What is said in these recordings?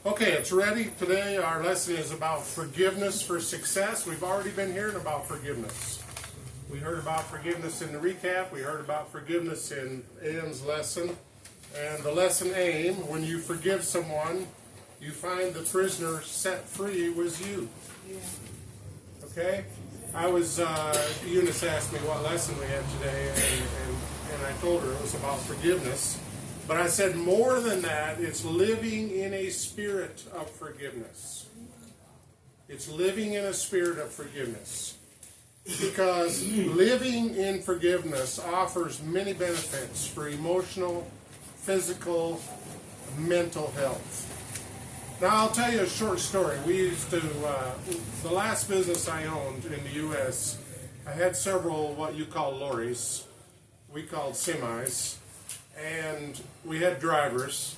Okay, it's ready. Today our lesson is about forgiveness for success. We've already been hearing about forgiveness. We heard about forgiveness in the recap. We heard about forgiveness in Ian's lesson. And the lesson aim, when you forgive someone, you find the prisoner set free was you. Okay? Eunice asked me what lesson we had today, and I told her it was about forgiveness. But I said more than that, it's living in a spirit of forgiveness. It's living in a spirit of forgiveness. Because living in forgiveness offers many benefits for emotional, physical, mental health. Now I'll tell you a short story. The last business I owned in the U.S., I had several what you call lorries. We called semis. And we had drivers,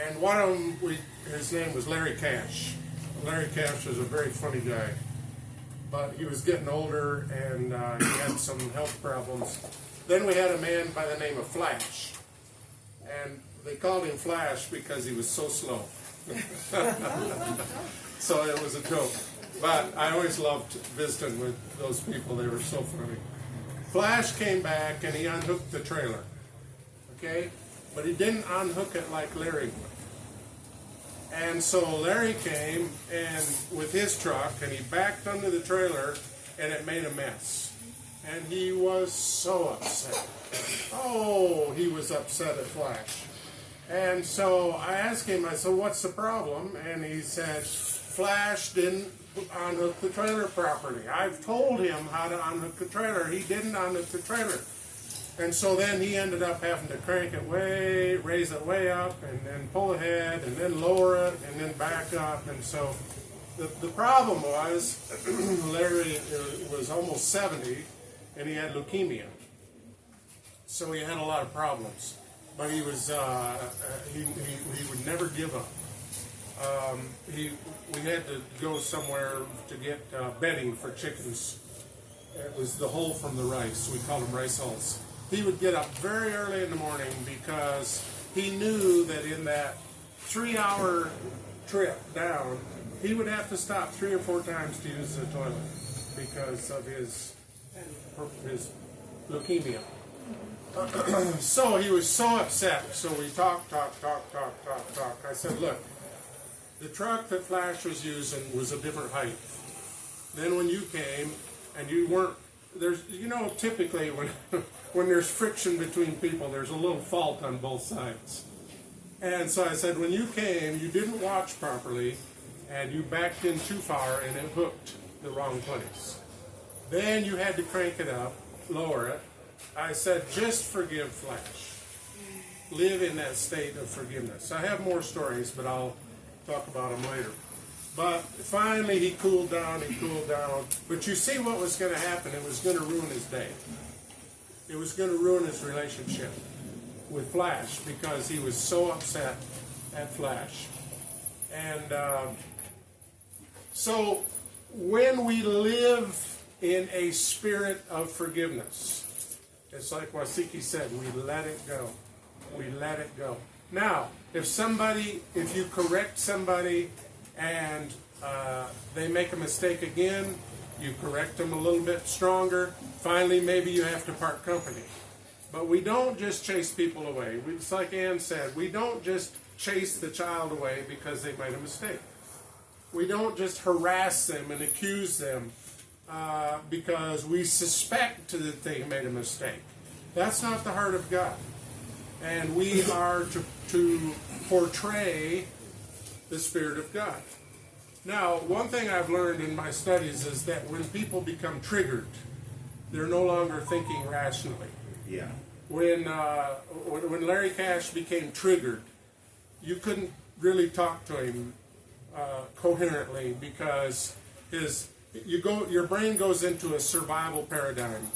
and one of them, his name was Larry Cash. Larry Cash was a very funny guy, but he was getting older, and he had some health problems. Then we had a man by the name of Flash, and they called him Flash because he was so slow. So it was a joke, but I always loved visiting with those people. They were so funny. Flash came back, and he unhooked the trailer. Okay, but he didn't unhook it like Larry would. And so Larry came and with his truck, and he backed under the trailer, and it made a mess. And he was so upset. Oh, he was upset at Flash. And so I asked him, I said, what's the problem? And he said, Flash didn't unhook the trailer properly. I've told him how to unhook the trailer. He didn't unhook the trailer. And so then he ended up having to crank it raise it way up, and then pull ahead, and then lower it, and then back up. And so the problem was, Larry was almost 70, and he had leukemia. So he had a lot of problems. But he was, he would never give up. We had to go somewhere to get bedding for chickens. It was the hole from the rice. We called them rice hulls. He would get up very early in the morning because he knew that in that 3-hour trip down, he would have to stop 3 or 4 times to use the toilet because of his leukemia. So he was so upset. So we talked. I said, look, the truck that Flash was using was a different height. Then when you came and you weren't, typically when there's friction between people, there's a little fault on both sides. And so I said, when you came, you didn't watch properly, and you backed in too far, and it hooked the wrong place. Then you had to crank it up, lower it. I said, just forgive Flash. Live in that state of forgiveness. I have more stories, but I'll talk about them later. But finally he cooled down. But you see what was going to happen. It was going to ruin his day. It was going to ruin his relationship with Flash because he was so upset at Flash. And so when we live in a spirit of forgiveness, it's like Wasiki said, we let it go. We let it go. Now, if you correct somebody and they make a mistake again, you correct them a little bit stronger. Finally, maybe you have to part company. But we don't just chase people away. It's like Ann said, we don't just chase the child away because they made a mistake. We don't just harass them and accuse them because we suspect that they made a mistake. That's not the heart of God. And we are to portray the Spirit of God. Now, one thing I've learned in my studies is that when people become triggered, they're no longer thinking rationally. Yeah. When Larry Cash became triggered, you couldn't really talk to him coherently because your brain goes into a survival paradigm,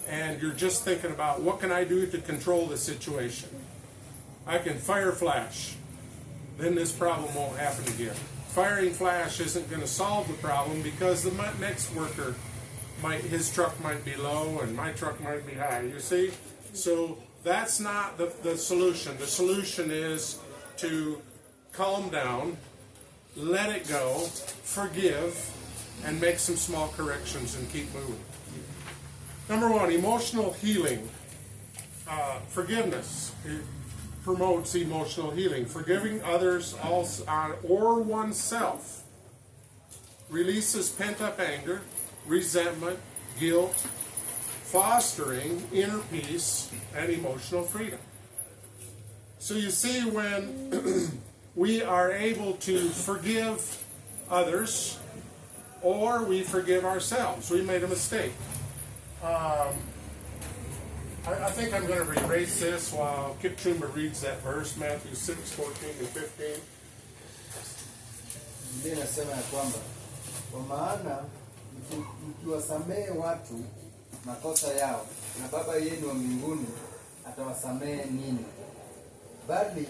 and you're just thinking about what can I do to control the situation. I can fire Flash, then this problem won't happen again. Firing Flash isn't going to solve the problem because the next worker his truck might be low and my truck might be high. You see? So that's not the solution. The solution is to calm down, let it go, forgive, and make some small corrections and keep moving. Number one, emotional healing. Forgiveness. It promotes emotional healing. Forgiving others or oneself releases pent-up anger, resentment, guilt, fostering inner peace and emotional freedom. So you see, when we are able to forgive others or we forgive ourselves, we made a mistake. I think I'm going to erase this while Kipchumba reads that verse, Matthew 6:14 and 15. Biblia inasema ya kwamba kwa maana mkiwasamehe watu makosa yao, na Baba yenu wa mbinguni atawasamehe ninyi. Bali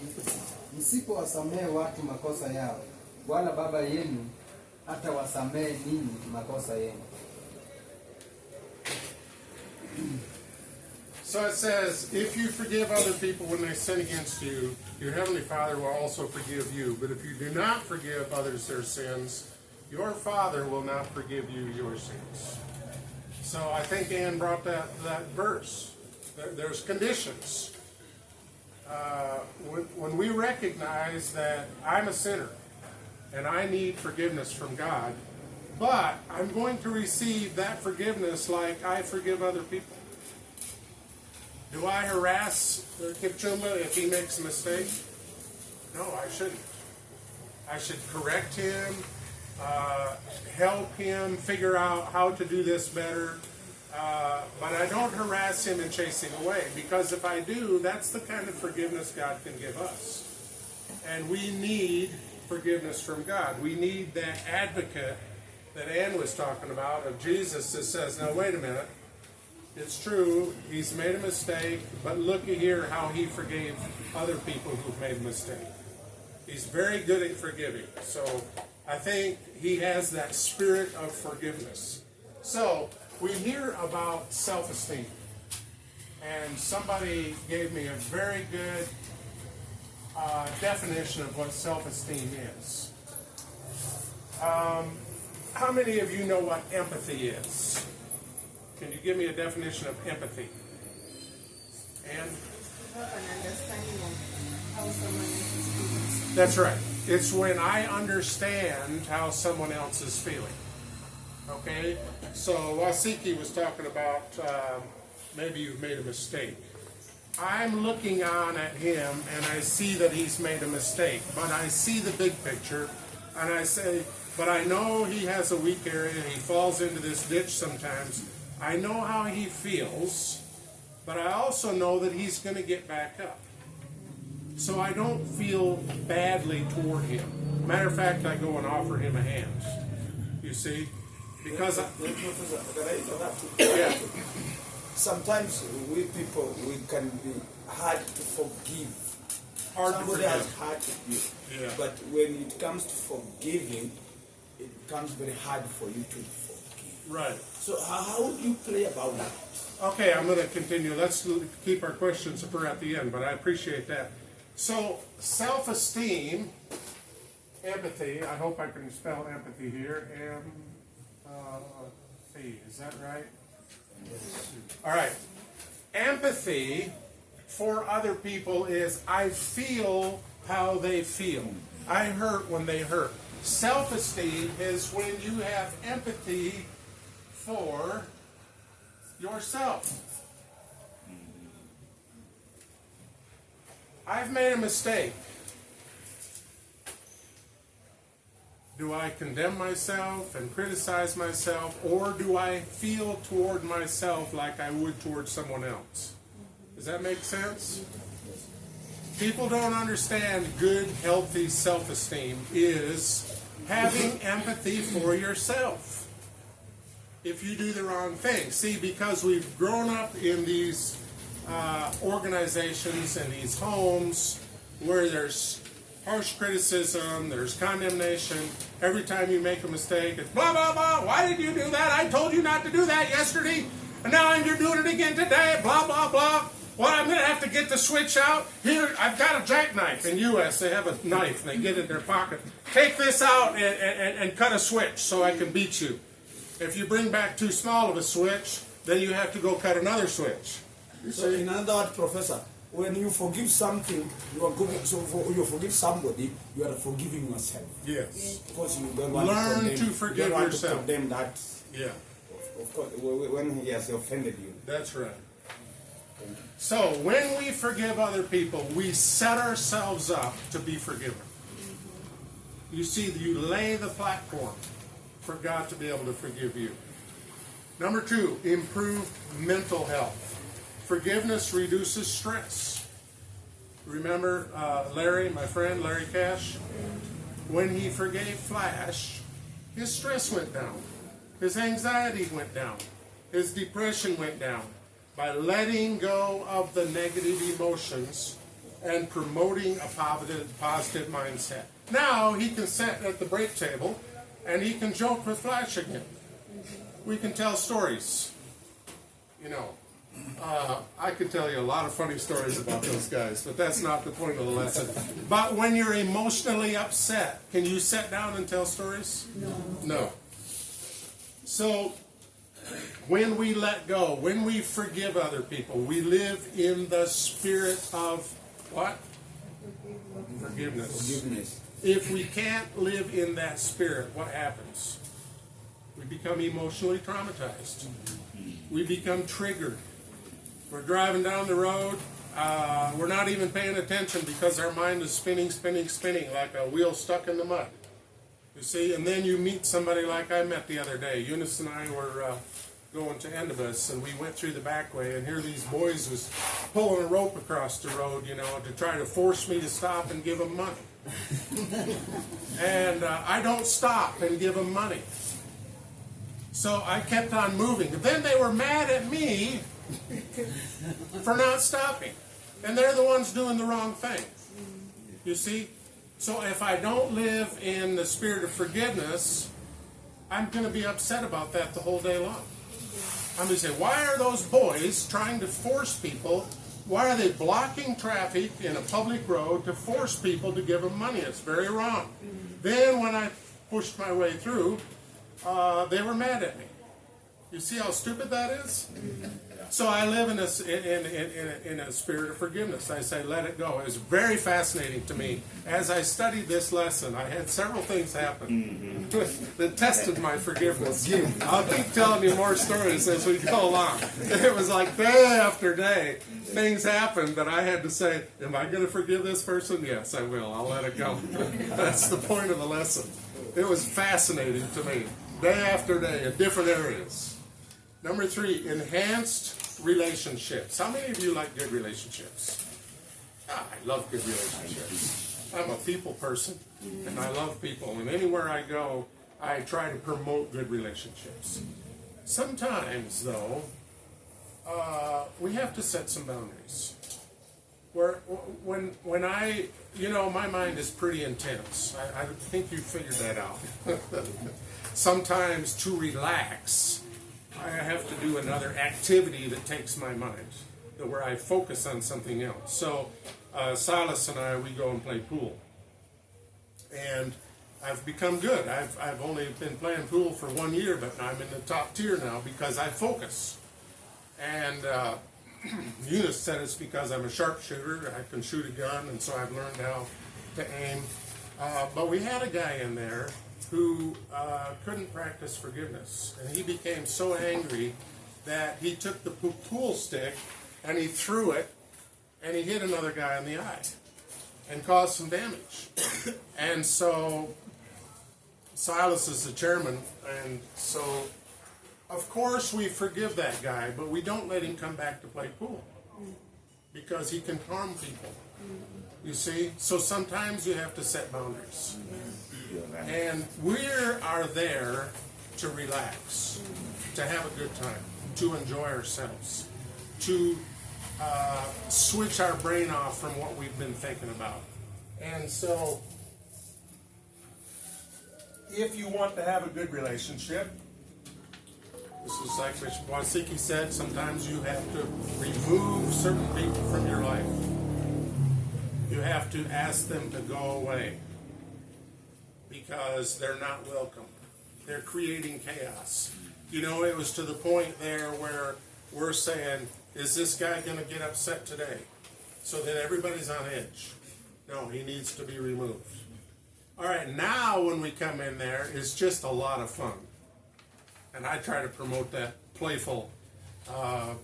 msipowasamehe watu makosa yao, wala Baba yenu hatawasamehe ninyi makosa yenu. So it says, if you forgive other people when they sin against you, your heavenly Father will also forgive you. But if you do not forgive others their sins, your Father will not forgive you your sins. So I think Ann brought that verse. There's conditions. When we recognize that I'm a sinner and I need forgiveness from God, but I'm going to receive that forgiveness like I forgive other people. Do I harass Kipchumba if he makes a mistake? No, I shouldn't. I should correct him, help him figure out how to do this better, but I don't harass him and chase him away, because if I do, that's the kind of forgiveness God can give us. And we need forgiveness from God. We need that advocate that Ann was talking about of Jesus that says, now wait a minute, it's true, he's made a mistake, but look at here how he forgave other people who've made a mistake. He's very good at forgiving. So I think he has that spirit of forgiveness. So we hear about self-esteem. And somebody gave me a very good definition of what self-esteem is. How many of you know what empathy is? Can you give me a definition of empathy? And An understanding of how someone is feeling. that's right. It's when I understand how someone else is feeling. Okay? So Wasiki was talking about maybe you've made a mistake. I'm looking on at him and I see that he's made a mistake, but I see the big picture and I say, but I know he has a weak area and he falls into this ditch sometimes. I know how he feels, but I also know that he's going to get back up. So I don't feel badly toward him. Matter of fact, I go and offer him a hand. You see? Because yeah. Sometimes we people, we can be hard to forgive. Hard to Somebody forgive. has hard to forgive. Yeah. But when it comes to forgiving, it becomes very hard for you to forgive. Right. So how do you play about that? Okay, I'm going to continue. Let's keep our questions for at the end, but I appreciate that. So, self-esteem, empathy, I hope I can spell empathy here, M-P, is that right? All right. Empathy for other people is I feel how they feel. I hurt when they hurt. Self-esteem is when you have empathy for yourself. I've made a mistake. Do I condemn myself and criticize myself, or do I feel toward myself like I would toward someone else? Does that make sense? People don't understand good, healthy self-esteem is having empathy for yourself. If you do the wrong thing. See, because we've grown up in these organizations and these homes where there's harsh criticism, there's condemnation. Every time you make a mistake, it's blah, blah, blah. Why did you do that? I told you not to do that yesterday, and now you're doing it again today, blah, blah, blah. Well, I'm going to have to get the switch out. Here, I've got a jackknife. In U.S., they have a knife, and they get it in their pocket. Take this out and cut a switch so I can beat you. If you bring back too small of a switch, then you have to go cut another switch. So in other words, Professor, when you forgive something, you are giving, you forgive somebody, you are forgiving yourself. Yes. Because you don't want Learn to condemn, to forgive you don't want yourself. to condemn that. Yeah, Of course, when he has offended you. that's right. So when we forgive other people, we set ourselves up to be forgiven. You see, you lay the platform for God to be able to forgive you. Number 2, improved mental health. Forgiveness reduces stress. Remember Larry, my friend, Larry Cash? When he forgave Flash, his stress went down. His anxiety went down. His depression went down. By letting go of the negative emotions and promoting a positive mindset. Now he can sit at the break table and he can joke with Flash again. We can tell stories. You know, I could tell you a lot of funny stories about those guys, but that's not the point of the lesson. But when you're emotionally upset, can you sit down and tell stories? No. So, when we let go, when we forgive other people, we live in the spirit of what? Forgiveness. Forgiveness. If we can't live in that spirit, what happens? We become emotionally traumatized. We become triggered. We're driving down the road. We're not even paying attention because our mind is spinning like a wheel stuck in the mud. You see, and then you meet somebody like I met the other day. Eunice and I were going to Endibus, and we went through the back way, and here these boys was pulling a rope across the road, you know, to try to force me to stop and give them money. And I don't stop and give them money. So I kept on moving. But then they were mad at me for not stopping. And they're the ones doing the wrong thing. You see? So if I don't live in the spirit of forgiveness, I'm going to be upset about that the whole day long. I'm going to say, why are those boys trying to force people? Why are they blocking traffic in a public road to force people to give them money? It's very wrong. Then when I pushed my way through, they were mad at me. You see how stupid that is? So I live in a spirit of forgiveness. I say, let it go. It was very fascinating to me. As I studied this lesson, I had several things happen that tested my forgiveness. I'll keep telling you more stories as we go along. It was like day after day, things happened that I had to say, am I going to forgive this person? Yes, I will. I'll let it go. That's the point of the lesson. It was fascinating to me, day after day, in different areas. Number 3, enhanced relationships. How many of you like good relationships? I love good relationships. I'm a people person, and I love people. And anywhere I go, I try to promote good relationships. Sometimes, though, we have to set some boundaries. When I, you know, my mind is pretty intense. I think you figured that out. Sometimes to relax, I have to do another activity that takes my mind, where I focus on something else. So Silas and I, we go and play pool. And I've become good. I've only been playing pool for 1 year, but I'm in the top tier now because I focus. And Eunice said it's because I'm a sharpshooter. I can shoot a gun, and so I've learned how to aim. But we had a guy in there who couldn't practice forgiveness. And he became so angry that he took the pool stick and he threw it and he hit another guy in the eye and caused some damage. And so Silas is the chairman, and so of course we forgive that guy, but we don't let him come back to play pool because he can harm people. You see? So sometimes you have to set boundaries. And we are there to relax, to have a good time, to enjoy ourselves, to switch our brain off from what we've been thinking about. And so, if you want to have a good relationship, This is like Bishop Wasiki said, sometimes you have to remove certain people from your life. You have to ask them to go away because they're not welcome. They're creating chaos. You know, it was to the point there where we're saying, is this guy going to get upset today? So that everybody's on edge. No, he needs to be removed. All right, now when we come in there, it's just a lot of fun. And I try to promote that playful,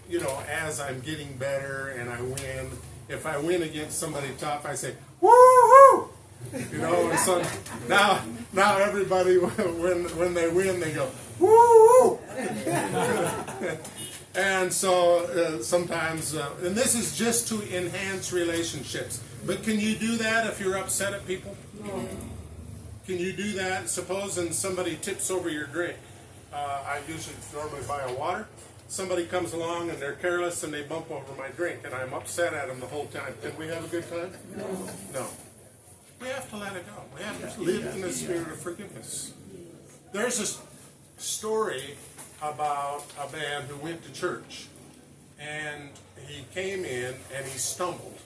you know, as I'm getting better and I win. If I win against somebody tough, I say, woo-hoo! You know, and so now everybody, when they win, they go, woo-hoo! And so sometimes, and this is just to enhance relationships. But can you do that if you're upset at people? No. Can you do that? Supposing somebody tips over your drink. I usually normally buy a water. Somebody comes along and they're careless and they bump over my drink and I'm upset at them the whole time. Can we have a good time? No. No. We have to let it go. We have to live in the spirit of forgiveness. There's a story about a man who went to church and he came in and he stumbled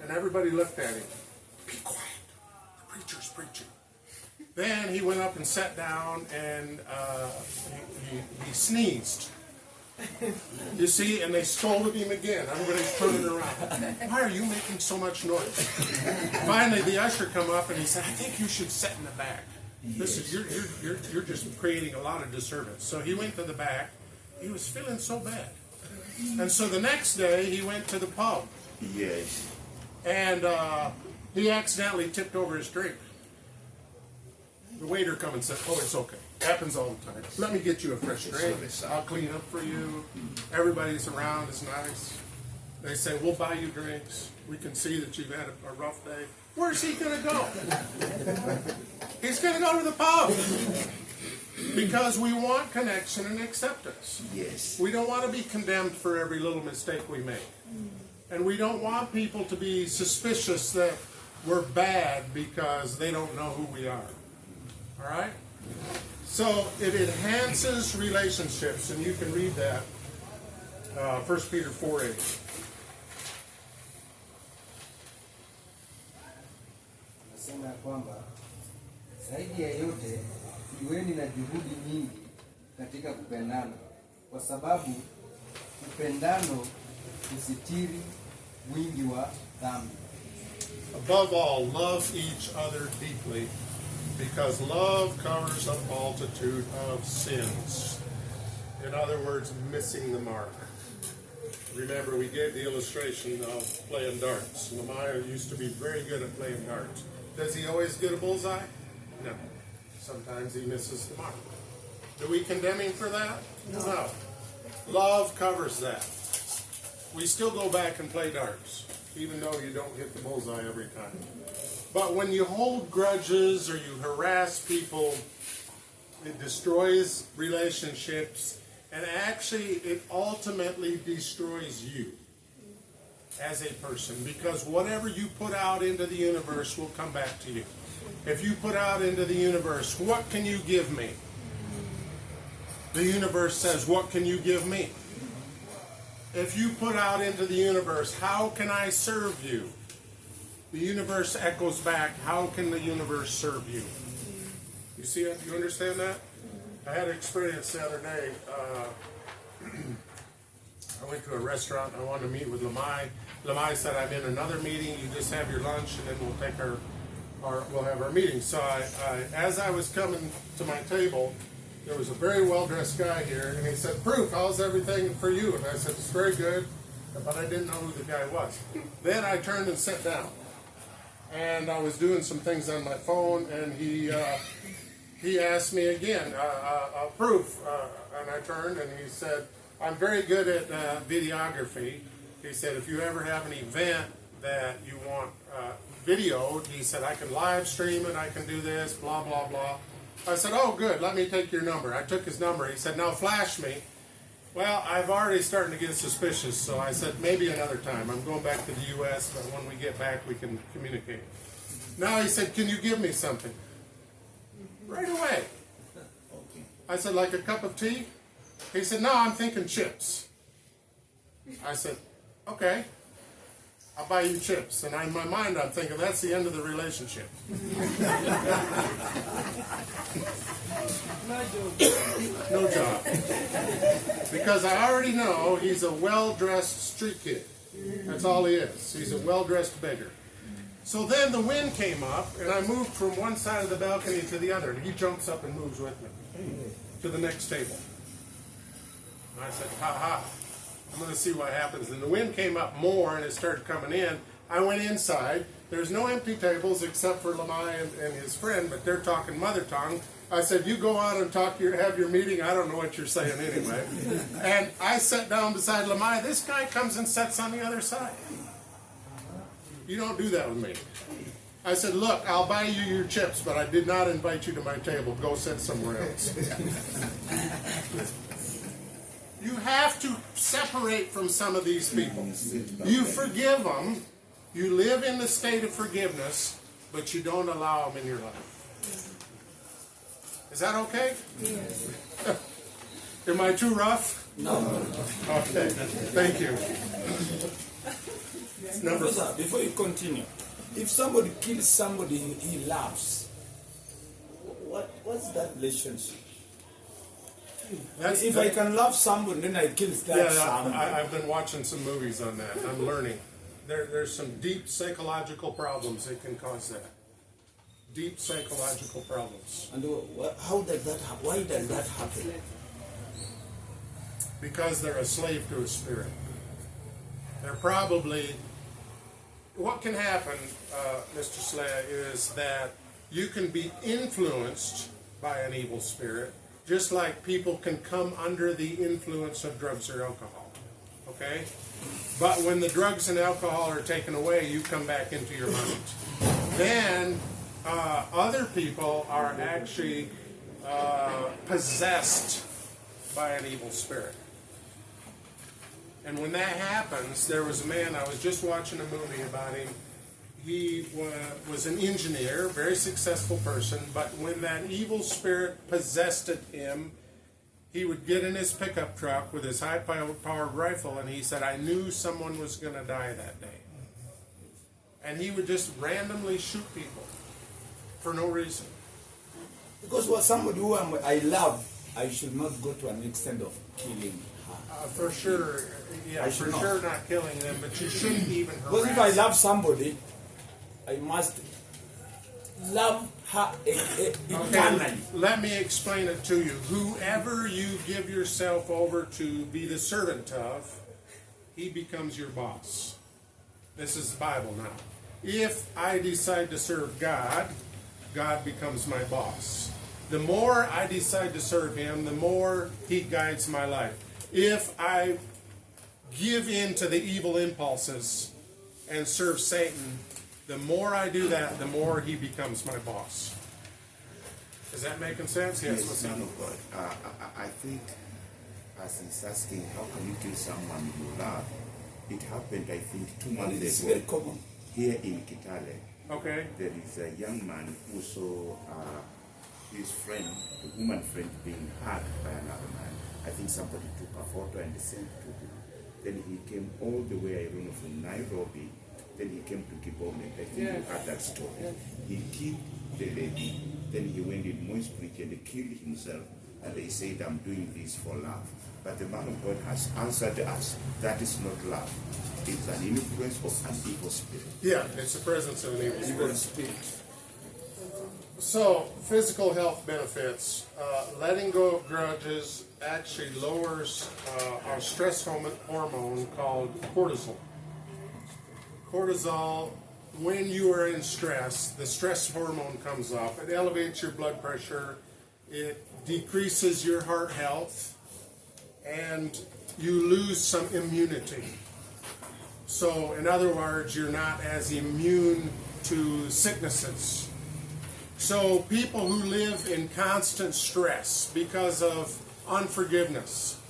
and everybody looked at him. Be quiet. The preacher's preaching. Then he went up and sat down and he sneezed. You see, and they scolded him again. Everybody's turning around. Why are you making so much noise? Finally, the usher come up and he said, I think you should sit in the back. This is you're just creating a lot of disturbance. So he went to the back. He was feeling so bad. And so the next day he went to the pub. Yes. And he accidentally tipped over his drink. The waiter come and said, oh, it's okay. Happens all the time. Let me get you a fresh drink. I'll clean up for you. Everybody's around. It's nice. They say, we'll buy you drinks. We can see that you've had a rough day. Where's he going to go? He's going to go to the pub. Because we want connection and acceptance. Yes. We don't want to be condemned for every little mistake we make. And we don't want people to be suspicious that we're bad because they don't know who we are. All right? So it enhances relationships, and you can read that, 1 Peter 4:8. Nasema ya kwamba zaidi ya yote iweni na juhudi nyingi katika kupendana, kwa sababu upendano husitiri wingi wa dhambi. Above all, love each other deeply, because love covers a multitude of sins. In other words, missing the mark. Remember, we gave the illustration of playing darts. Lamaya used to be very good at playing darts. Does he always get a bullseye? No. Sometimes he misses the mark. Do we condemn him for that? No. Love covers that. We still go back and play darts, even though you don't hit the bullseye every time. But when you hold grudges or you harass people, it destroys relationships, and actually it ultimately destroys you as a person, because whatever you put out into the universe will come back to you. If you put out into the universe, what can you give me? The universe says, what can you give me? If you put out into the universe, how can I serve you? The universe echoes back, how can the universe serve you? You see it? You understand that? I had an experience the other day. I went to a restaurant. I wanted to meet with Lamai. Lamai said, I'm in another meeting. You just have your lunch, and then we'll have our meeting. So as I was coming to my table, there was a very well-dressed guy here, and he said, Proof, how's everything for you? And I said, it's very good, but I didn't know who the guy was. Then I turned and sat down, and I was doing some things on my phone, and he asked me again, Proof, and I turned, and he said, I'm very good at videography. He said, if you ever have an event that you want videoed, he said, I can live stream it, I can do this, blah, blah, blah. I said, oh, good, let me take your number. I took his number. He said, now flash me. Well, I've already started to get suspicious, so I said, maybe another time. I'm going back to the U.S., but when we get back, we can communicate. Now he said, can you give me something? Right away. I said, like a cup of tea? He said, no, I'm thinking chips. I said, okay, I'll buy you chips. And in my mind, I'm thinking, that's the end of the relationship. No job. Because I already know he's a well-dressed street kid. That's all he is. He's a well-dressed beggar. So then the wind came up, and I moved from one side of the balcony to the other. And he jumps up and moves with me to the next table. And I said, ha, I'm going to see what happens. And the wind came up more, and it started coming in. I went inside. There's no empty tables except for Lamai and his friend, but they're talking mother tongue. I said, you go out and have your meeting. I don't know what you're saying anyway. And I sat down beside Lamai. This guy comes and sits on the other side. You don't do that with me. I said, look, I'll buy you your chips, but I did not invite you to my table. Go sit somewhere else. You have to separate from some of these people. You forgive them. You live in the state of forgiveness, but you don't allow them in your life. Is that okay? Yes. Am I too rough? No. Okay. Thank you. Number Professor, before you continue, if somebody kills somebody he loves, what's that relationship? If I can love someone, then I kill that someone. I've been watching some movies on that. I'm learning. There's some deep psychological problems that can cause that. Deep psychological problems. And how does that happen? Why does that happen? Because they're a slave to a spirit. They're probably... What can happen, Mr. Slay, is that you can be influenced by an evil spirit, just like people can come under the influence of drugs or alcohol. Okay? But when the drugs and alcohol are taken away, you come back into your mind. Then other people are actually possessed by an evil spirit. And when that happens, there was a man, I was just watching a movie about him. He was an engineer, very successful person, but when that evil spirit possessed him, he would get in his pickup truck with his high-powered rifle, and he said, I knew someone was going to die that day. And he would just randomly shoot people for no reason. Because what somebody who I love, I should not go to an extent of killing her. For sure, yeah, I for should not. sure not killing them, but you shouldn't even harass. Because if I love somebody, I must love her eternally. Okay, let me explain it to you. Whoever you give yourself over to be the servant of, he becomes your boss. This is the Bible now. If I decide to serve God, God becomes my boss. The more I decide to serve Him, the more He guides my life. If I give in to the evil impulses and serve Satan, the more I do that, the more he becomes my boss. Is that making sense? Yes, what's man that? of God. I think, as he's asking, how can you kill someone you love? It happened, I think, 2 And months it's ago very common. here in Kitale. Okay. There is a young man who saw his friend, a woman friend, being hugged by another man. I think somebody took a photo and sent to him. Then he came all the way, I don't know, from Nairobi. Then he came to Kibome. I think you heard that story. He killed the lady. Then he went in Moisbridge and killed himself. And they said, I'm doing this for love. But the man of God has answered us, that is not love. It's an influence of an evil spirit. Yeah, it's the presence of an evil Evil spirit. spirit. So, physical health benefits. Letting go of grudges actually lowers our stress hormone called cortisol. Cortisol, when you are in stress, the stress hormone comes up. It elevates your blood pressure. It decreases your heart health. And you lose some immunity. So, in other words, you're not as immune to sicknesses. So people who live in constant stress because of unforgiveness,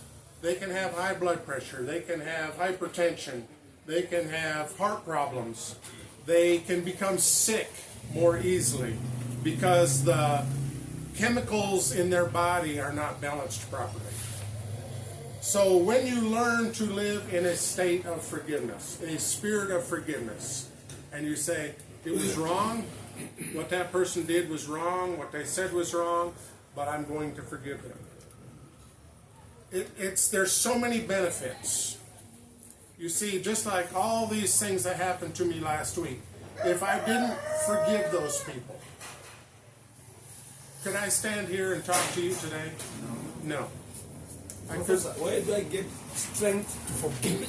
they can have high blood pressure, they can have hypertension, they can have heart problems, they can become sick more easily because the chemicals in their body are not balanced properly. So when you learn to live in a state of forgiveness, a spirit of forgiveness, and you say, it was wrong, what that person did was wrong, what they said was wrong, but I'm going to forgive them. There's so many benefits. You see, just like all these things that happened to me last week, if I didn't forgive those people, could I stand here and talk to you today? No. Professor, where do I get strength to forgive?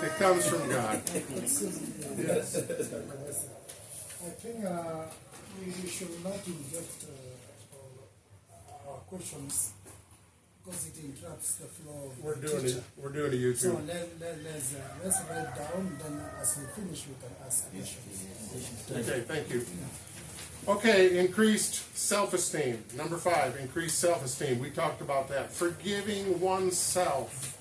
It comes from God. Yes. I think we should not inject our questions because it interrupts the flow of We're the doing teacher. it. We're doing a So YouTube. let's write down. Then as we finish, we can ask questions. Okay, thank you. Okay, increased self-esteem. Number 5, increased self-esteem. We talked about that. Forgiving oneself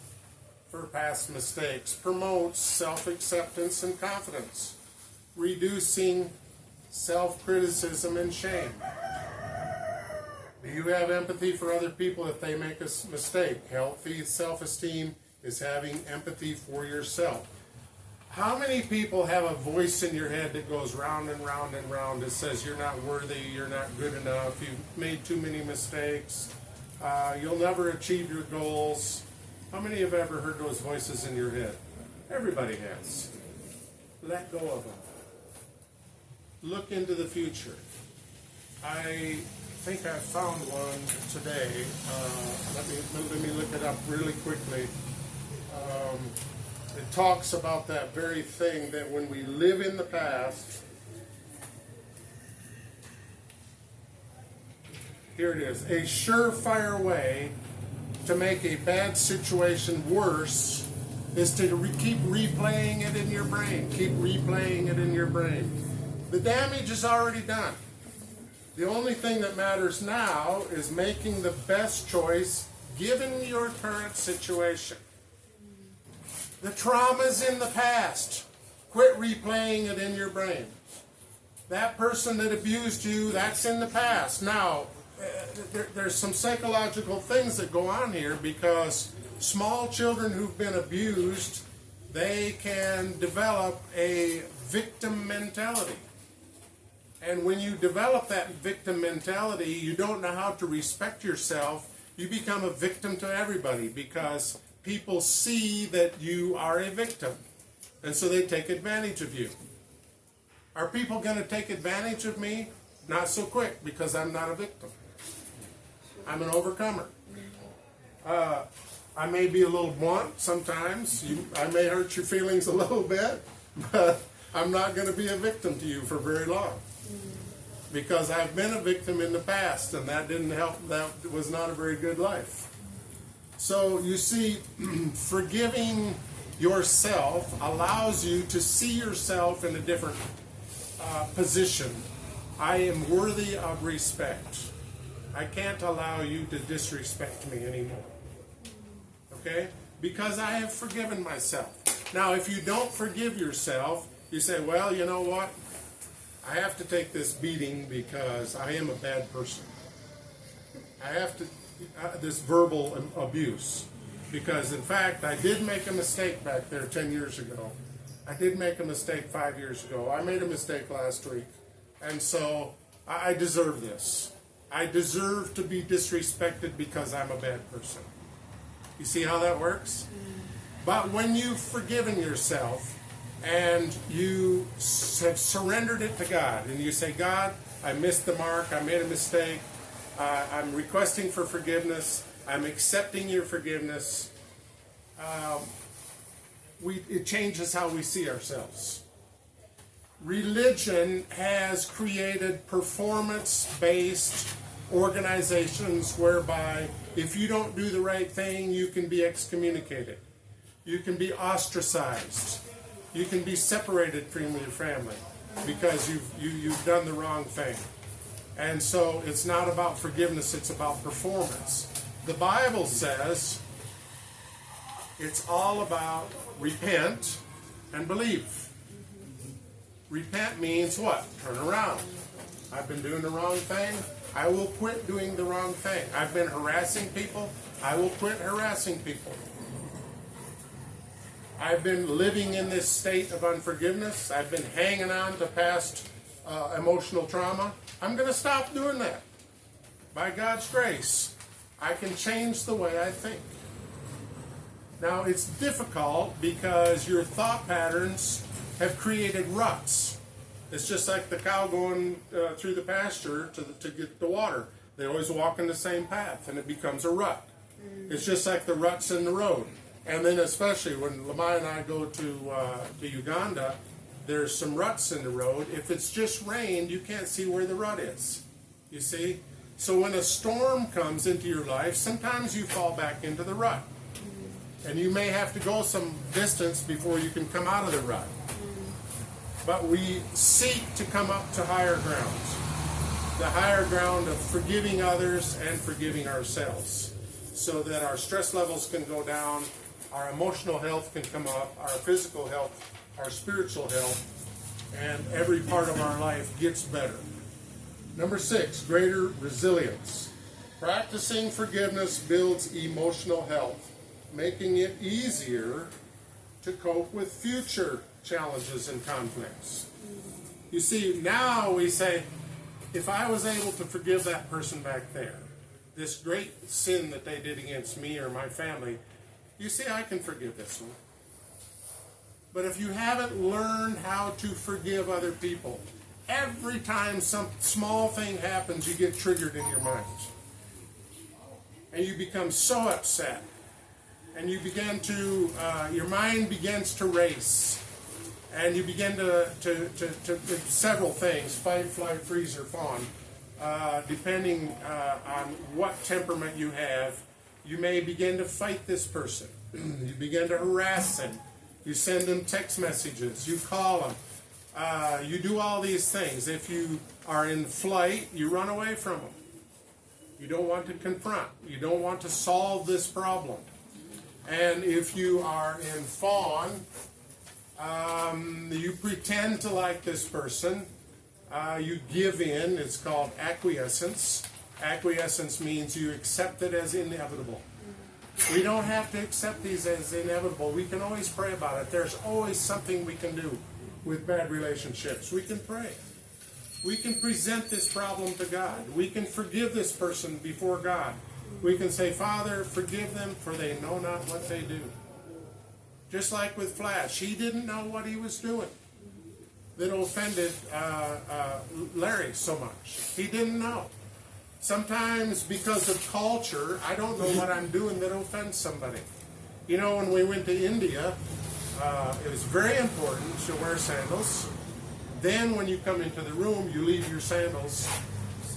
for past mistakes promotes self-acceptance and confidence, reducing self-criticism and shame. Do you have empathy for other people if they make a mistake? Healthy self-esteem is having empathy for yourself. How many people have a voice in your head that goes round and round and round that says you're not worthy, you're not good enough, you've made too many mistakes, you'll never achieve your goals? How many have ever heard those voices in your head? Everybody has. Let go of them. Look into the future. I think I found one today. Let me look it up really quickly. It talks about that very thing, that when we live in the past, here it is, a surefire way to make a bad situation worse is to keep replaying it in your brain. Keep replaying it in your brain. The damage is already done. The only thing that matters now is making the best choice given your current situation. The trauma's in the past. Quit replaying it in your brain. That person that abused you, that's in the past. Now, there's some psychological things that go on here, because small children who've been abused, they can develop a victim mentality. And when you develop that victim mentality, you don't know how to respect yourself. You become a victim to everybody, because people see that you are a victim, and so they take advantage of you. Are people going to take advantage of me? Not so quick, because I'm not a victim. I'm an overcomer. I may be a little blunt sometimes. I may hurt your feelings a little bit, but I'm not going to be a victim to you for very long, because I've been a victim in the past, and that didn't help. That was not a very good life. So you see, forgiving yourself allows you to see yourself in a different position. I am worthy of respect. I can't allow you to disrespect me anymore. Okay? Because I have forgiven myself. Now, if you don't forgive yourself, you say, well, you know what? I have to take this beating because I am a bad person. I have to, this verbal abuse. Because, in fact, I did make a mistake back there 10 years ago. I did make a mistake 5 years ago. I made a mistake last week. And so I deserve this. I deserve to be disrespected because I'm a bad person. You see how that works? But when you've forgiven yourself and you have surrendered it to God, and you say, God, I missed the mark, I made a mistake, I'm requesting for forgiveness, I'm accepting your forgiveness, it changes how we see ourselves. Religion has created performance-based organizations whereby if you don't do the right thing, you can be excommunicated. You can be ostracized. You can be separated from your family because you've done the wrong thing. And so it's not about forgiveness, it's about performance. The Bible says it's all about repent and believe. Repent means what? Turn around. I've been doing the wrong thing. I will quit doing the wrong thing. I've been harassing people. I will quit harassing people. I've been living in this state of unforgiveness. I've been hanging on to past emotional trauma. I'm going to stop doing that. By God's grace, I can change the way I think. Now, it's difficult because your thought patterns have created ruts. It's just like the cow going through the pasture to get the water. They always walk in the same path, and it becomes a rut. It's just like the ruts in the road. And then especially when Lamai and I go to Uganda, there's some ruts in the road. If it's just rained, you can't see where the rut is. You see? So when a storm comes into your life, sometimes you fall back into the rut. And you may have to go some distance before you can come out of the rut. But we seek to come up to higher grounds. The higher ground of forgiving others and forgiving ourselves, so that our stress levels can go down, our emotional health can come up, our physical health, our spiritual health, and every part of our life gets better. Number 6, greater resilience. Practicing forgiveness builds emotional health, making it easier to cope with future challenges and conflicts. You see, now we say, if I was able to forgive that person back there, this great sin that they did against me or my family, you see, I can forgive this one. But if you haven't learned how to forgive other people, every time some small thing happens, you get triggered in your mind. And you become so upset. And you begin to, your mind begins to race. And you begin to several things, fight, flight, freeze, or fawn. Depending on what temperament you have, you may begin to fight this person. You begin to harass them. You send them text messages. You call them. You do all these things. If you are in flight, you run away from them. You don't want to confront. You don't want to solve this problem. And if you are in fawn, you pretend to like this person. You give in. It's called acquiescence. Acquiescence means you accept it as inevitable. We don't have to accept these as inevitable. We can always pray about it. There's always something we can do with bad relationships. We can pray. We can present this problem to God. We can forgive this person before God. We can say, Father, forgive them, for they know not what they do. Just like with Flash, he didn't know what he was doing that offended Larry so much. He didn't know. Sometimes because of culture, I don't know what I'm doing that offends somebody. You know, when we went to India, it was very important to wear sandals. Then when you come into the room, you leave your sandals.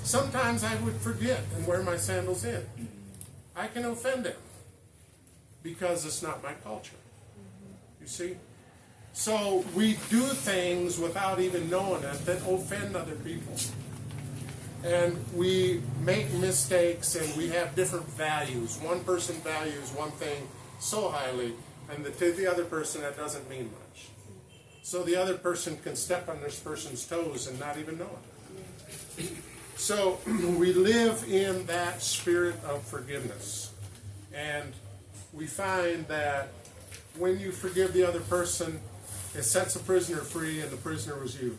Sometimes I would forget and wear my sandals in. I can offend him because it's not my culture. You see? So we do things without even knowing it that offend other people. And we make mistakes and we have different values. One person values one thing so highly, and to the other person that doesn't mean much. So the other person can step on this person's toes and not even know it. So we live in that spirit of forgiveness. And we find that when you forgive the other person, it sets a prisoner free, and the prisoner was you.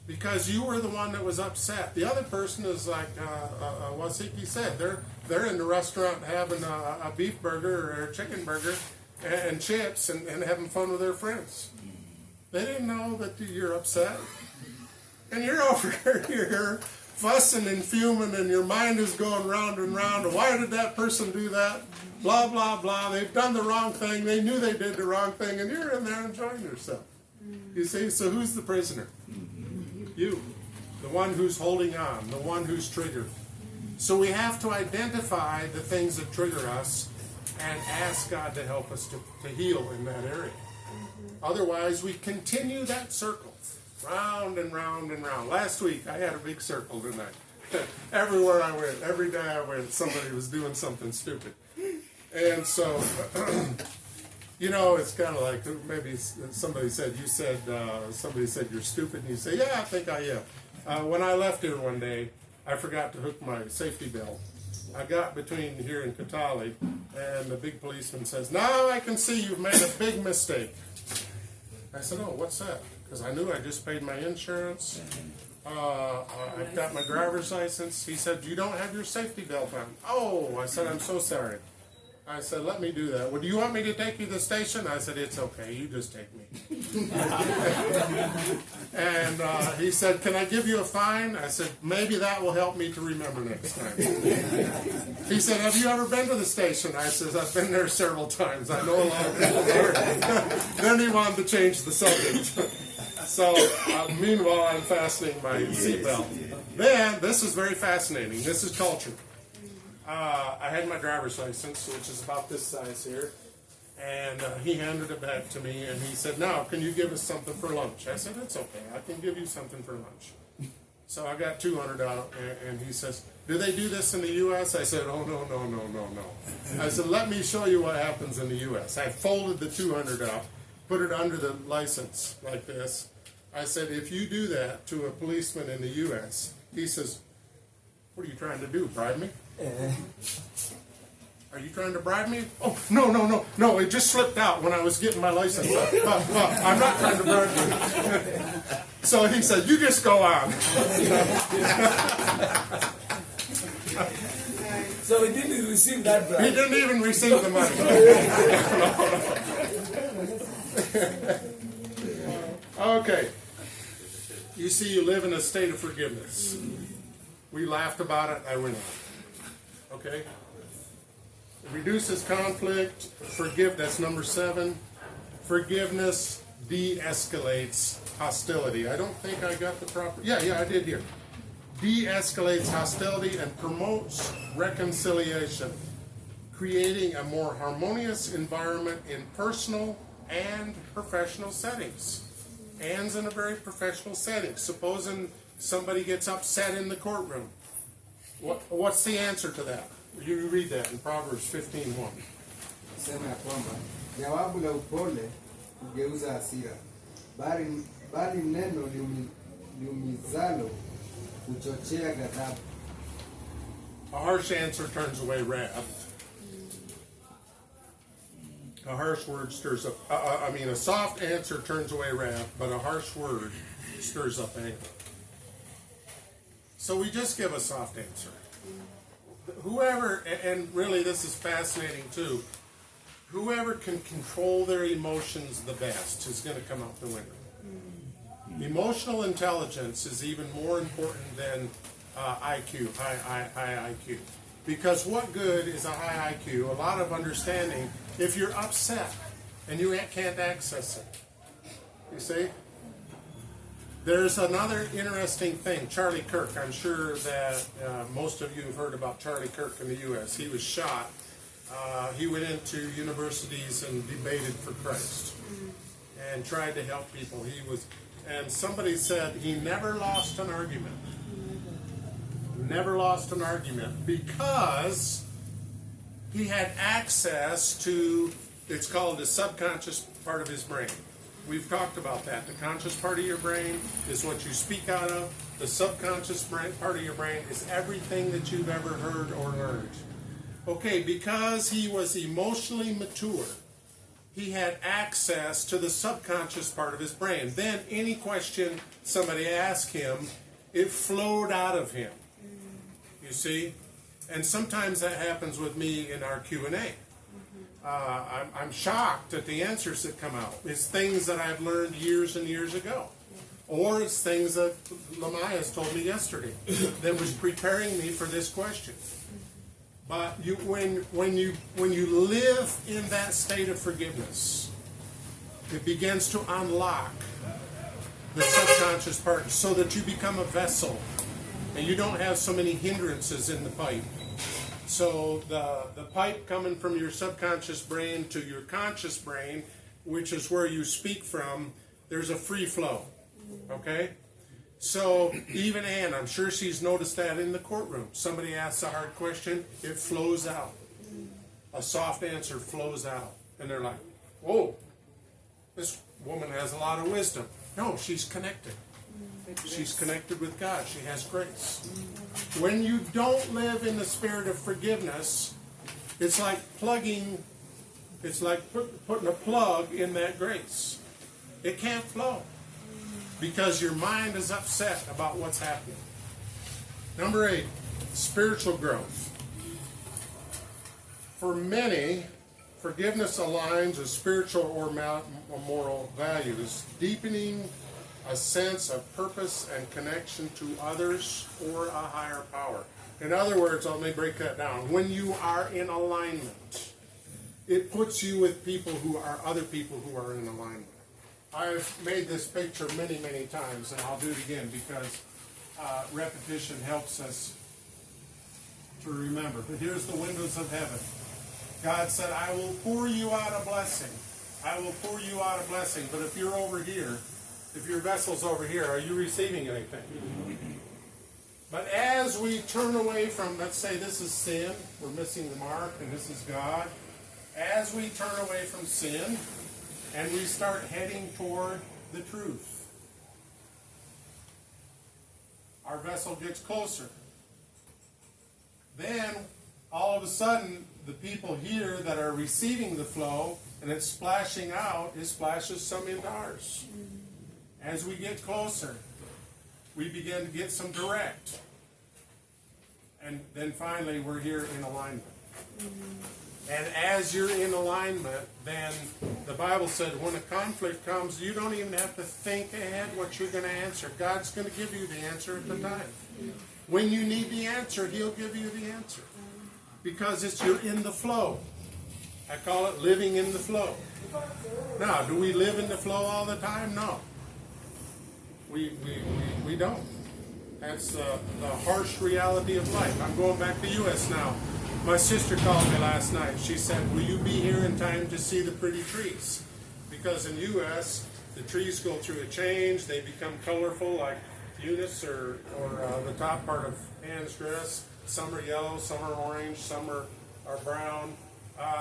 Because you were the one that was upset. The other person is like Wasiki said, they're in the restaurant having a beef burger or a chicken burger and chips and having fun with their friends. They didn't know that you're upset. And you're over here fussing and fuming, and your mind is going round and round. Why did that person do that? Blah, blah, blah. They've done the wrong thing. They knew they did the wrong thing, and you're in there enjoying yourself. You see? So who's the prisoner? You. The one who's holding on. The one who's triggered. So we have to identify the things that trigger us and ask God to help us to heal in that area. Otherwise, we continue that circle. Round and round and round. Last week, I had a big circle, didn't I? Everywhere I went, every day I went, somebody was doing something stupid. And so, you know, it's kind of like maybe somebody said, somebody said you're stupid, and you say, yeah, I think I am. When I left here one day, I forgot to hook my safety belt. I got between here and Katali, and the big policeman says, "Now I can see you've made a big mistake." I said, "Oh, what's that?" Because I knew I just paid my insurance. I've got my driver's license. He said, "You don't have your safety belt on." "Oh," I said, "I'm so sorry." I said, "Let me do that." "Well, do you want me to take you to the station?" I said, "It's okay. You just take me." And he said, "Can I give you a fine?" I said, "Maybe that will help me to remember next time." He said, "Have you ever been to the station?" I said, "I've been there several times. I know a lot of people there." Then he wanted to change the subject. So, meanwhile, I'm fastening my seatbelt. Then, this is very fascinating. This is culture. I had my driver's license, which is about this size here, and he handed it back to me, and he said, "Now, can you give us something for lunch?" I said, "It's okay, I can give you something for lunch." So I got $200 out, and he says, "Do they do this in the U.S.?" I said, "Oh, no. I said, "Let me show you what happens in the U.S. I folded the $200 out, put it under the license like this. I said, "If you do that to a policeman in the U.S., he says, 'What are you trying to do, bribe me?' Are you trying to bribe me?" "Oh, no, it just slipped out when I was getting my license out. I'm not trying to bribe you." So he said, "You just go on." So he didn't receive that bribe. He didn't even receive the money. Okay. You see, you live in a state of forgiveness. We laughed about it, I went on. Okay? It reduces conflict. That's number 7. Forgiveness de-escalates hostility. I don't think I got the proper... Yeah, I did here. De-escalates hostility and promotes reconciliation, creating a more harmonious environment in personal and professional settings. Ann's in a very professional setting. Supposing somebody gets upset in the courtroom. What's the answer to that? You read that in Proverbs 15:1. Sema ya kwamba jawabu la upole hugeuza hasira, bali neno liumizalo huchochea ghadhabu. A harsh answer turns away wrath. A harsh word stirs up. A soft answer turns away wrath, but a harsh word stirs up anger. So we just give a soft answer. Whoever, and really this is fascinating too, whoever can control their emotions the best is going to come out the winner. Emotional intelligence is even more important than IQ, high IQ. Because what good is a high IQ, a lot of understanding, if you're upset and you can't access it? You see? There's another interesting thing. Charlie Kirk, I'm sure that most of you have heard about Charlie Kirk in the U.S. He was shot. He went into universities and debated for Christ and tried to help people. And somebody said he never lost an argument. Never lost an argument because he had access to, it's called the subconscious part of his brain. We've talked about that. The conscious part of your brain is what you speak out of. The subconscious part of your brain is everything that you've ever heard or learned. Okay, because he was emotionally mature, he had access to the subconscious part of his brain. Then any question somebody asked him, it flowed out of him. You see? And sometimes that happens with me in our Q&A. I'm shocked at the answers that come out. It's things that I've learned years and years ago. Or it's things that Lamaya's told me yesterday that was preparing me for this question. But when you live in that state of forgiveness, it begins to unlock the subconscious part so that you become a vessel and you don't have so many hindrances in the pipe. So the pipe coming from your subconscious brain to your conscious brain, which is where you speak from, there's a free flow. Okay? So even Ann, I'm sure she's noticed that in the courtroom. Somebody asks a hard question, it flows out. A soft answer flows out. And they're like, whoa, this woman has a lot of wisdom. No, she's connected. She's connected with God. She has grace. When you don't live in the spirit of forgiveness, it's like putting a plug in that grace. It can't flow because your mind is upset about what's happening. Number 8, spiritual growth. For many, forgiveness aligns with spiritual or moral values, deepening a sense of purpose and connection to others or a higher power. In other words, let me break that down. When you are in alignment, it puts you with other people who are in alignment. I've made this picture many, many times, and I'll do it again because repetition helps us to remember. But here's the windows of heaven. God said, I will pour you out a blessing. I will pour you out a blessing. But if you're over here, if your vessel's over here, are you receiving anything? But as we turn away from, let's say this is sin, we're missing the mark, and this is God. As we turn away from sin, and we start heading toward the truth, our vessel gets closer. Then, all of a sudden, the people here that are receiving the flow, and it's splashing out, it splashes some into ours. As we get closer, we begin to get some direct. And then finally, we're here in alignment. And as you're in alignment, then the Bible said when a conflict comes, you don't even have to think ahead what you're going to answer. God's going to give you the answer at the time. When you need the answer, He'll give you the answer. Because you're in the flow. I call it living in the flow. Now, do we live in the flow all the time? No. We don't. That's the harsh reality of life. I'm going back to U.S. now. My sister called me last night. She said, will you be here in time to see the pretty trees? Because in U.S., the trees go through a change. They become colorful like Eunice or the top part of Anne's dress. Some are yellow, some are orange, some are brown.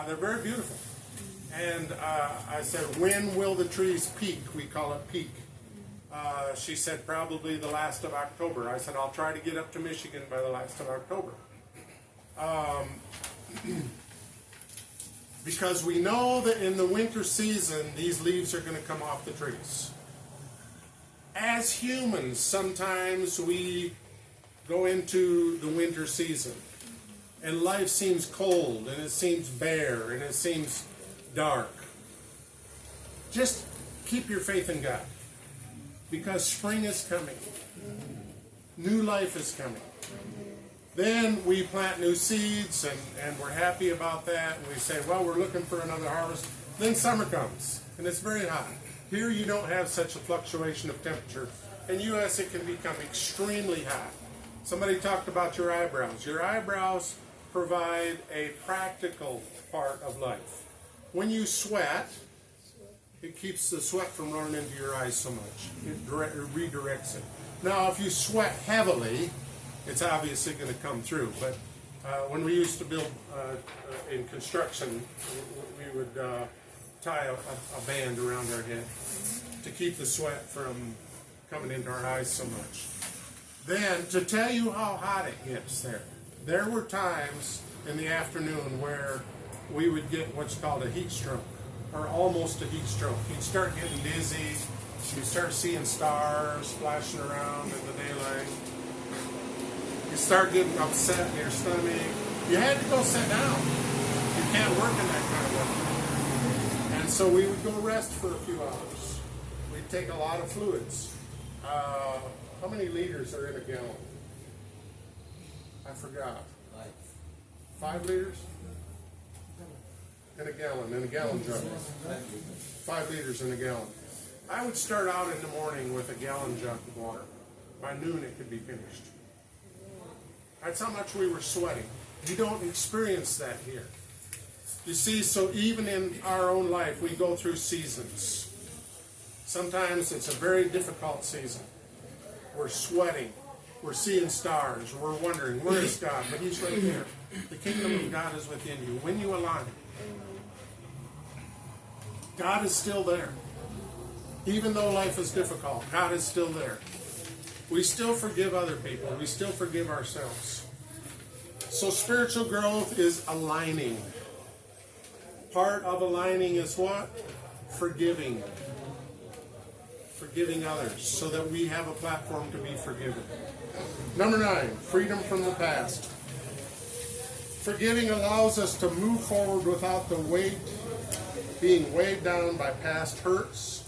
They're very beautiful. And I said, when will the trees peak? We call it peak. She said, probably the last of October. I said, I'll try to get up to Michigan by the last of October. Because we know that in the winter season, these leaves are going to come off the trees. As humans, sometimes we go into the winter season, and life seems cold, and it seems bare, and it seems dark. Just keep your faith in God. Because spring is coming. New life is coming. Then we plant new seeds, and we're happy about that. And we say, well, we're looking for another harvest. Then summer comes, and it's very hot. Here you don't have such a fluctuation of temperature. In the U.S., it can become extremely hot. Somebody talked about your eyebrows. Your eyebrows provide a practical part of life. When you sweat, it keeps the sweat from running into your eyes so much. It redirects it. Now, if you sweat heavily, it's obviously going to come through. But when we used to build in construction, we would tie a band around our head to keep the sweat from coming into our eyes so much. Then, to tell you how hot it gets there were times in the afternoon where we would get what's called a heat stroke, or almost a heat stroke. You'd start getting dizzy, you'd start seeing stars flashing around in the daylight. You start getting upset in your stomach. You had to go sit down. You can't work in that kind of weather. And so we would go rest for a few hours. We'd take a lot of fluids. How many liters are in a gallon? I forgot. 5 liters? In a gallon jug. 5 liters in a gallon. I would start out in the morning with a gallon jug of water. By noon it could be finished. That's how much we were sweating. You don't experience that here. You see, so even in our own life, we go through seasons. Sometimes it's a very difficult season. We're sweating. We're seeing stars. We're wondering, where is God? But He's right there. The kingdom of God is within you. When you align, God is still there. Even though life is difficult, God is still there. We still forgive other people. We still forgive ourselves. So spiritual growth is aligning. Part of aligning is what? Forgiving. Forgiving others so that we have a platform to be forgiven. Number 9, freedom from the past. Forgiving allows us to move forward without the weight being weighed down by past hurts.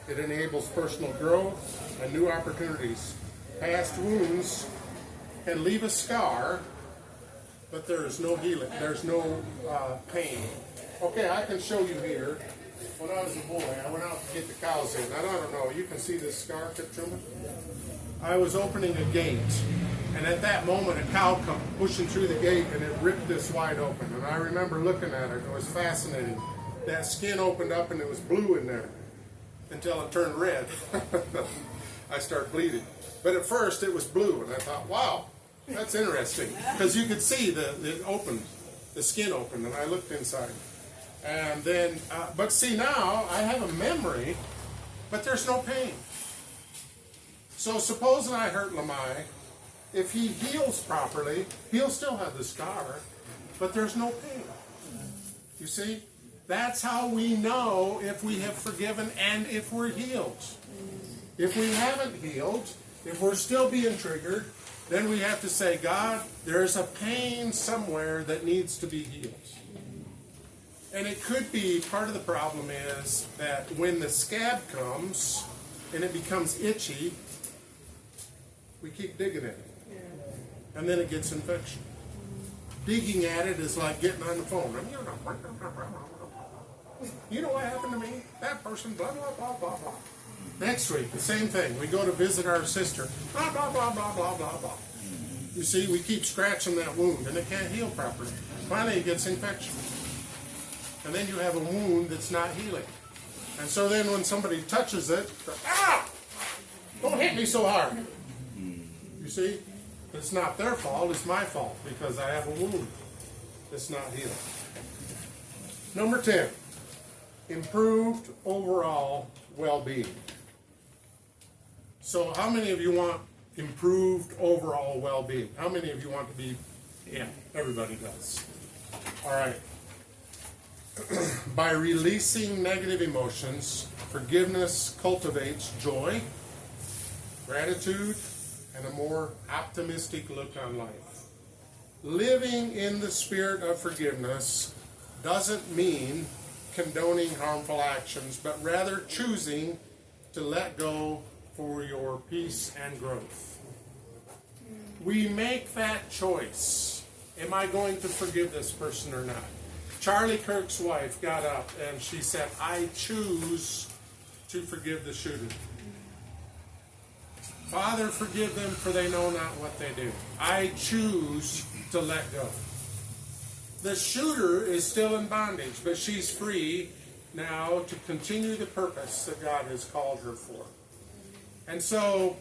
It enables personal growth and new opportunities. Past wounds can leave a scar, but there is no healing. There's no pain. Okay, I can show you here. When I was a boy, I went out to get the cows in. I don't know, you can see this scar, Kip Truman? I was opening a gate, and at that moment, a cow come pushing through the gate, and it ripped this wide open. And I remember looking at it. It was fascinating. That skin opened up, and it was blue in there until it turned red. I started bleeding. But at first, it was blue, and I thought, wow, that's interesting. Because you could see the skin opened, and I looked inside. And then, but see now, I have a memory, but there's no pain. So supposing I hurt Lamai, if he heals properly, he'll still have the scar, but there's no pain. You see? That's how we know if we have forgiven and if we're healed. If we haven't healed, if we're still being triggered, then we have to say, God, there's a pain somewhere that needs to be healed. And it could be, part of the problem is that when the scab comes and it becomes itchy, we keep digging at it. And then it gets infection. Digging at it is like getting on the phone. You know what happened to me? That person, blah, blah, blah, blah, blah. Next week, the same thing. We go to visit our sister. Blah, blah, blah, blah, blah, blah, blah. You see, we keep scratching that wound, and it can't heal properly. Finally, it gets infection. And then you have a wound that's not healing. And so then when somebody touches it, ah! Don't hit me so hard. You see? It's not their fault, it's my fault, because I have a wound that's not healed. Number 10, improved overall well-being. So how many of you want improved overall well-being? How many of you want to be, yeah, everybody does. All right. By releasing negative emotions, forgiveness cultivates joy, gratitude, and a more optimistic look on life. Living in the spirit of forgiveness doesn't mean condoning harmful actions, but rather choosing to let go for your peace and growth. We make that choice. Am I going to forgive this person or not? Charlie Kirk's wife got up and she said, I choose to forgive the shooter. Father, forgive them, for they know not what they do. I choose to let go. The shooter is still in bondage, but she's free now to continue the purpose that God has called her for. And so,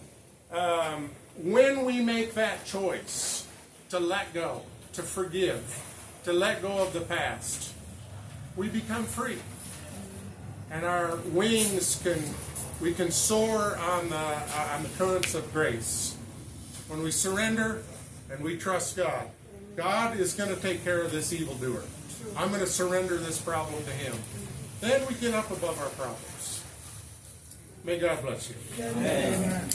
when we make that choice to let go, to forgive, to let go of the past, we become free. And our wings we can soar on the currents of grace. When we surrender and we trust God, God is going to take care of this evildoer. I'm going to surrender this problem to Him. Then we get up above our problems. May God bless you. Amen.